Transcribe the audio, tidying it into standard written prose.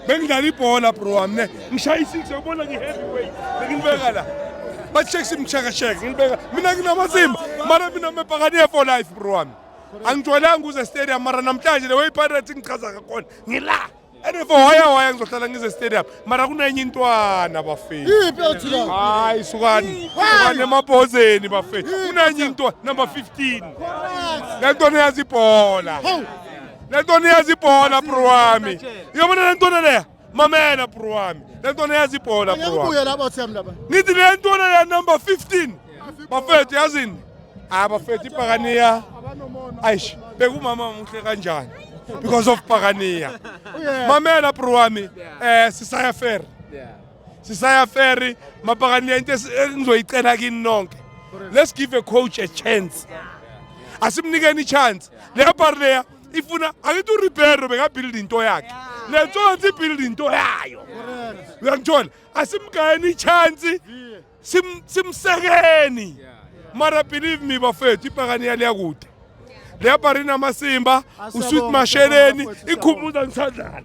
bengidlala ibhola bro wami ne ngishaya i6 uyabona ngi-heavyweight ngibeka la bathi simchaka-cheka ngibeka mina nginamasimba mara mina mebhakaniya for life bro wami angijwayelanga uze stadium mara namhlanje the way Pirates ngichaza ngakhona ngila and for waya ngizohlala ngize stadium mara kunenye intwana bafethu hayi sukani emabhozeni bafethu kunenye intwana number 15 lentwana yazibhola lentwana yazibhola bro wami uyabona lentwana leya mamela bro wami lentwana yazibhola bro wami ngithi lentwana ya number 15 bafethu yazini bafethu ibhakaniya ayish bekumama muhle kanjani because of Pagania. Mamela bro wami sisaya ferry mapagania into engizoyicela kini nonke. Let's give a coach a chance. Asimnikeni chance. Le parleya ifuna akithi uRibeiro bekabuild into yakhe. Le ntsonzi build into yayo. Uyangithola? Asimgayeni chance. Simsekeni. Mara believe me bafethu ipagania liyakude. Leya parina masimba usweet masheleni ikhumbuza ngisadlala